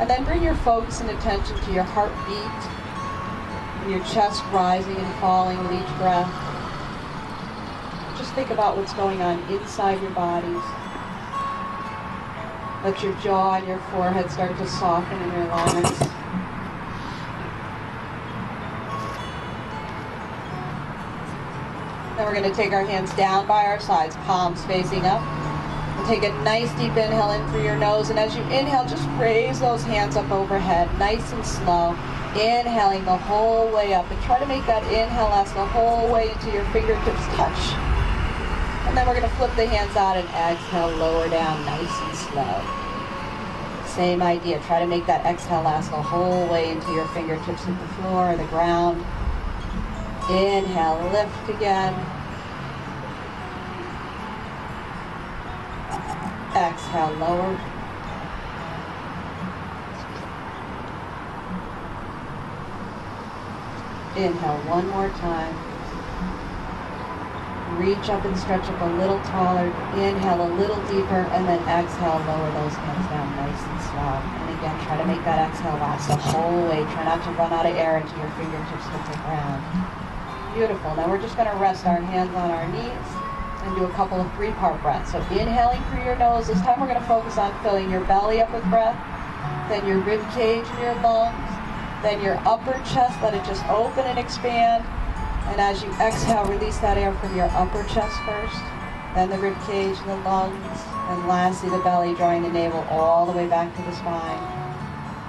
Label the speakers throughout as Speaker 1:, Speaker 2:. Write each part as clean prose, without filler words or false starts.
Speaker 1: And then bring your focus and attention to your heartbeat and your chest rising and falling with each breath. Just think about what's going on inside your bodies. Let your jaw and your forehead start to soften and relax. Then we're going to take our hands down by our sides, palms facing up. And take a nice deep inhale in through your nose. And as you inhale, just raise those hands up overhead, nice and slow. Inhaling the whole way up. And try to make that inhale last the whole way until your fingertips touch. And then we're going to flip the hands out and exhale, lower down, nice and slow. Same idea. Try to make that exhale last the whole way until your fingertips hit the floor or the ground. Inhale, lift again. Exhale, lower. Inhale one more time. Reach up and stretch up a little taller. Inhale a little deeper, and then exhale, lower those hands down nice and slow. And again, try to make that exhale last the whole way. Try not to run out of air until your fingertips hit the ground. Beautiful. Now we're just going to rest our hands on our knees and do a couple of 3-part breaths. So inhaling through your nose. This time we're going to focus on filling your belly up with breath, then your rib cage and your lungs, then your upper chest. Let it just open and expand. And as you exhale, release that air from your upper chest first, then the rib cage and the lungs, and lastly the belly, drawing the navel all the way back to the spine.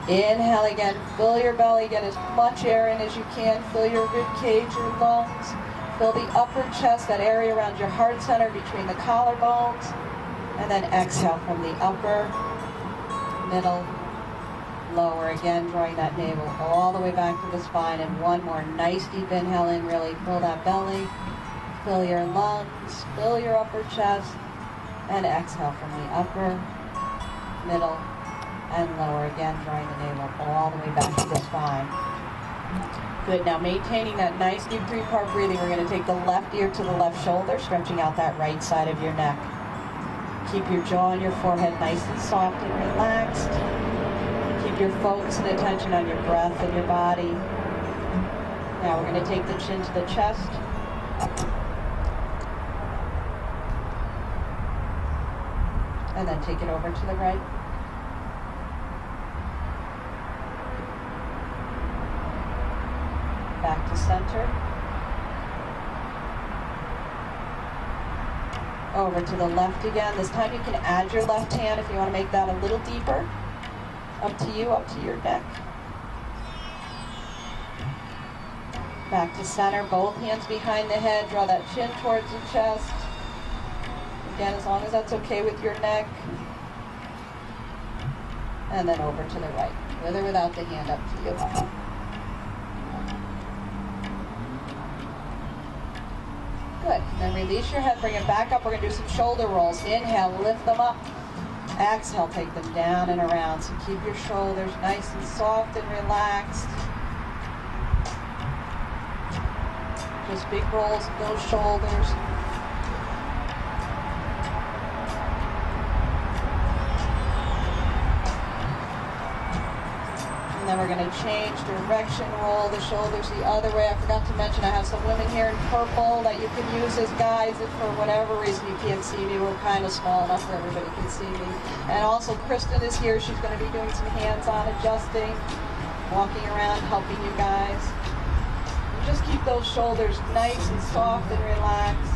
Speaker 1: Inhale again, fill your belly, get as much air in as you can, fill your rib cage, your lungs, fill the upper chest, that area around your heart center between the collarbones, and then exhale from the upper, middle, lower, again drawing that navel all the way back to the spine. And one more nice deep inhale in, really fill that belly, fill your lungs, fill your upper chest, and exhale from the upper, middle, and lower, again drawing the navel all the way back to the spine. Good. Now maintaining that nice deep 3-part breathing, we're going to take the left ear to the left shoulder, stretching out that right side of your neck. Keep your jaw and your forehead nice and soft and relaxed. Keep your focus and attention on your breath and your body. Now we're going to take the chin to the chest. And then take it over to the right. Back to center. Over to the left again. This time you can add your left hand if you want to make that a little deeper. Up to you, up to your neck. Back to center, both hands behind the head. Draw that chin towards the chest. Again, as long as that's okay with your neck. And then over to the right, with or without the hand, up to you. Good. Then release your head, bring it back up. We're going to do some shoulder rolls. Inhale, lift them up. Exhale, take them down and around. So keep your shoulders nice and soft and relaxed. Just big rolls of those shoulders. And then we're going to change direction, roll the shoulders the other way. I forgot to mention I have some women here in purple that you can use as guides if for whatever reason you can't see me. We're kind of small enough where everybody can see me. And also Kristen is here. She's going to be doing some hands-on adjusting, walking around, helping you guys. And just keep those shoulders nice and soft and relaxed.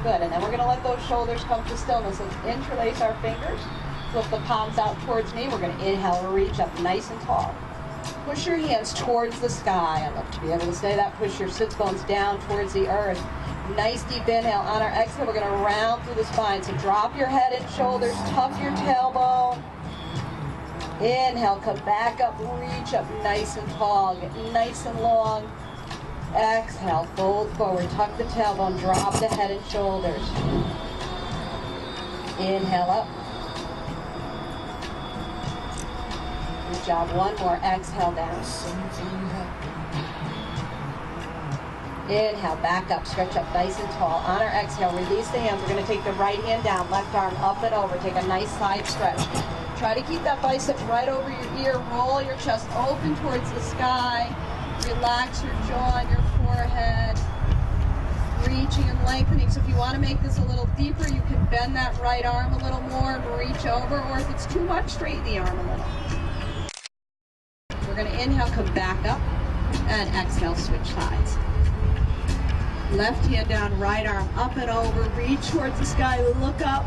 Speaker 1: Good. And then we're going to let those shoulders come to stillness. Let's interlace our fingers. Flip the palms out towards me. We're going to inhale, reach up nice and tall. Push your hands towards the sky. I'd love to be able to say that. Push your sits bones down towards the earth. Nice deep inhale. On our exhale, we're going to round through the spine. So drop your head and shoulders, tuck your tailbone. Inhale, come back up, reach up nice and tall. Get nice and long. Exhale, fold forward, tuck the tailbone, drop the head and shoulders. Inhale up. Good job. One more. Exhale down. Inhale, back up, stretch up nice and tall. On our exhale, release the hands. We're going to take the right hand down, left arm up and over. Take a nice side stretch.
Speaker 2: Try to keep that bicep right over your ear. Roll your chest open towards the sky. Relax your jaw and your forehead. Reaching and lengthening. So if you want to make this a little deeper, you can bend that right arm a little more and reach over, or if it's too much, straighten the arm a little. We're going to inhale, come back up, and exhale, switch sides. Left hand down, right arm up and over, reach towards the sky, look up.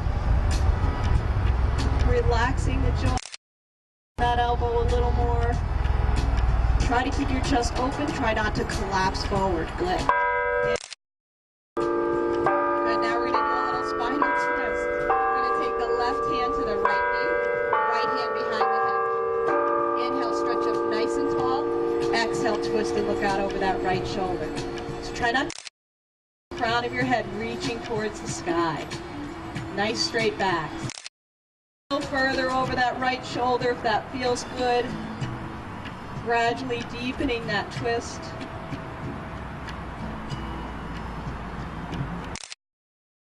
Speaker 2: Relaxing the jaw, that elbow a little more. Try to keep your chest open, try not to collapse forward. Good. Good, now we're going to do a little spinal twist. We're going to take the left hand to the right knee, right hand behind the hip. Inhale, stretch up nice and tall. Exhale, twist and look out over that right shoulder. So try not to the crown of your head reaching towards the sky. Nice straight back. A little further over that right shoulder if that feels good. Gradually deepening that twist.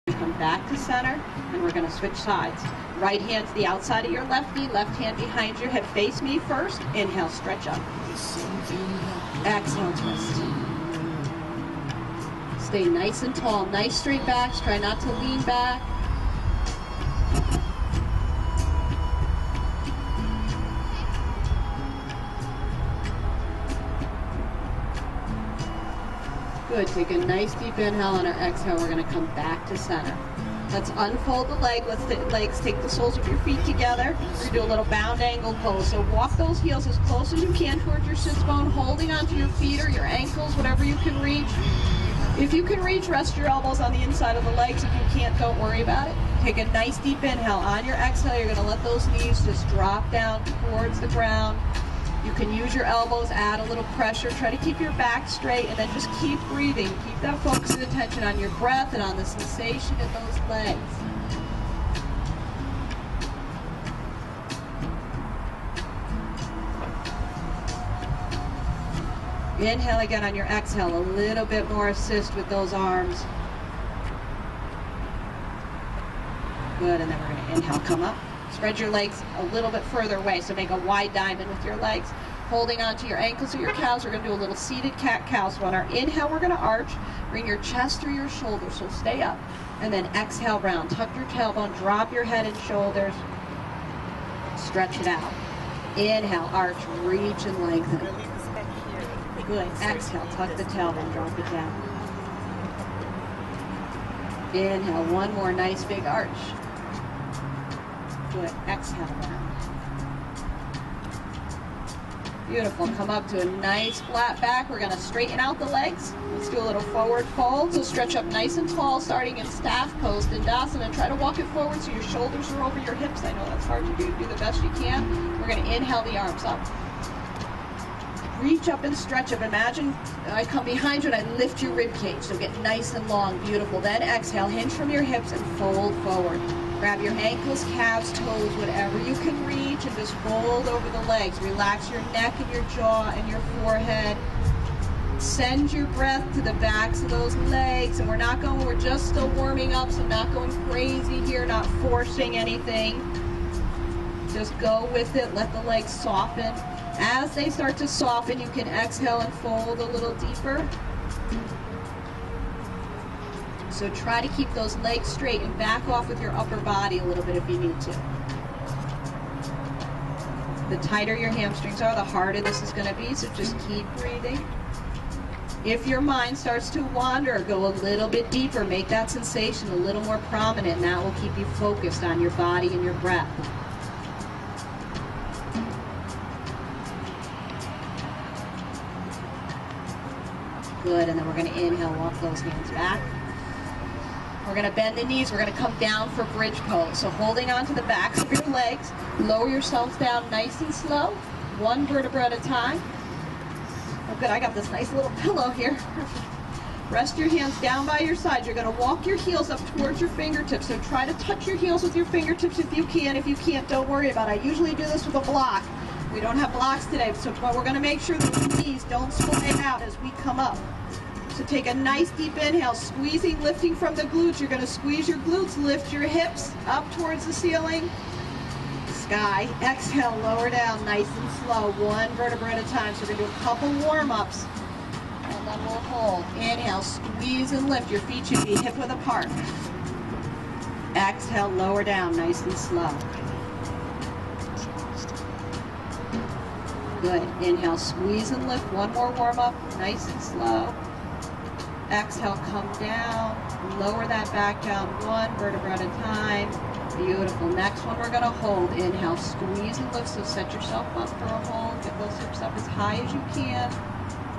Speaker 2: Come back to center, and we're going to switch sides. Right hand to the outside of your left knee, left hand behind your hip. Face me first. Inhale, stretch up. Exhale, twist. Stay nice and tall. Nice straight backs. Try not to lean back. Good. Take a nice deep inhale. On our exhale, we're going to come back to center. Let's unfold the leg. Let's legs take the soles of your feet together. We're going to do a little bound angle pose. So walk those heels as close as you can towards your sits bone, holding onto your feet or your ankles, whatever you can reach. If you can reach, rest your elbows on the inside of the legs. If you can't, don't worry about it. Take a nice deep inhale. On your exhale, you're going to let those knees just drop down towards the ground. You can use your elbows, add a little pressure. Try to keep your back straight, and then just keep breathing. Keep that focus and attention on your breath and on the sensation in those legs. Inhale again on your exhale. A little bit more assist with those arms. Good, and then we're going to inhale, come up. Spread your legs a little bit further away, so make a wide diamond with your legs. Holding onto your ankles or your calves, we're going to do a little seated cat-cow. So on our inhale, we're going to arch. Bring your chest through your shoulders, so stay up. And then exhale, round. Tuck your tailbone, drop your head and shoulders. Stretch it out. Inhale, arch, reach and lengthen. Good. Exhale, tuck the tailbone, drop it down. Inhale, one more nice big arch. Good. Exhale down. Beautiful. Come up to a nice flat back. We're going to straighten out the legs. Let's do a little forward fold. So stretch up nice and tall, starting in staff pose, Dandasana. Try to walk it forward so your shoulders are over your hips. I know that's hard to do. Do the best you can. We're going to inhale the arms up. Reach up and stretch up. Imagine I come behind you and I lift your rib cage. So get nice and long. Beautiful. Then exhale. Hinge from your hips and fold forward. Grab your ankles, calves, toes, whatever you can reach, and just fold over the legs. Relax your neck and your jaw and your forehead. Send your breath to the backs of those legs. And we're just still warming up, so not going crazy here, not forcing anything. Just go with it. Let the legs soften. As they start to soften, you can exhale and fold a little deeper. So try to keep those legs straight and back off with your upper body a little bit if you need to. The tighter your hamstrings are, the harder this is going to be, so just keep breathing. If your mind starts to wander, go a little bit deeper. Make that sensation a little more prominent, and that will keep you focused on your body and your breath. Good, and then we're going to inhale, walk those hands back. We're going to bend the knees. We're going to come down for bridge pose. So holding on to the backs of your legs, lower yourselves down nice and slow, one vertebra at a time. Oh good, I got this nice little pillow here. Rest your hands down by your side. You're going to walk your heels up towards your fingertips. So try to touch your heels with your fingertips if you can. If you can't, don't worry about it. I usually do this with a block. We don't have blocks today, but we're going to make sure that the knees don't splay out as we come up. So take a nice deep inhale, squeezing, lifting from the glutes. You're going to squeeze your glutes, lift your hips up towards the ceiling. sky. Exhale, lower down, nice and slow, one vertebra at a time. So we're gonna do a couple warm-ups, and then we'll hold. Inhale, squeeze and lift. Your feet should be hip width apart. Exhale, lower down, nice and slow. Good. Inhale, squeeze and lift. One more warm-up, nice and slow. Exhale, come down. Lower that back down, one vertebra at a time. Beautiful. Next one we're going to hold. Inhale, squeeze and lift. So set yourself up for a hold. Get those hips up as high as you can.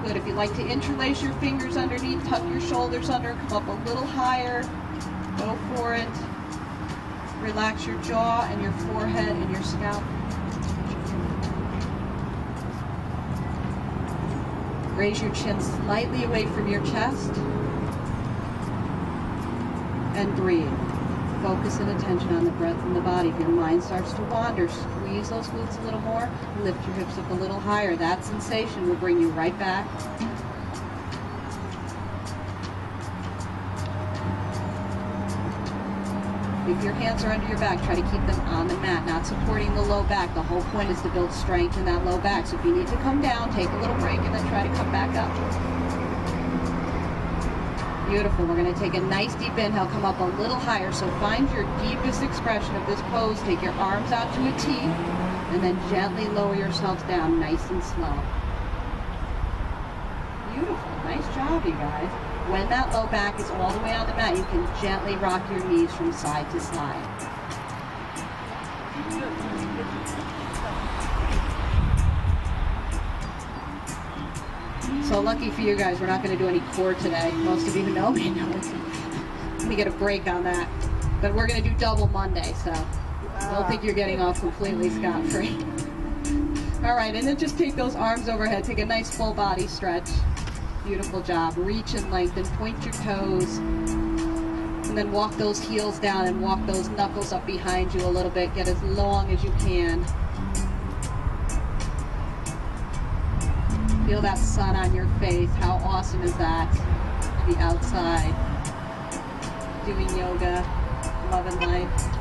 Speaker 2: Good. If you like to interlace your fingers underneath, tuck your shoulders under, come up a little higher. Go for it. Relax your jaw and your forehead and your scalp. Raise your chin slightly away from your chest. And breathe. Focus and attention on the breath and the body. If your mind starts to wander, squeeze those glutes a little more. Lift your hips up a little higher. That sensation will bring you right back. If your hands are under your back, try to keep them on the mat, not supporting the low back. The whole point is to build strength in that low back. So if you need to come down, take a little break and then try to come back up. Beautiful. We're going to take a nice deep inhale, come up a little higher. So find your deepest expression of this pose. Take your arms out to a T and then gently lower yourselves down, nice and slow. Beautiful. Nice job, you guys. When that low back is all the way on the mat, you can gently rock your knees from side to side. So lucky for you guys, we're not going to do any core today. Most of you know me. Let me get a break on that. But we're going to do double Monday, so don't think you're getting off completely scot-free. All right, and then just take those arms overhead. Take a nice full body stretch. Beautiful job. Reach and lengthen, point your toes, and then walk those heels down and walk those knuckles up behind you a little bit. Get as long as you can. Feel that sun on your face. How awesome is that? To be outside, doing yoga, loving life.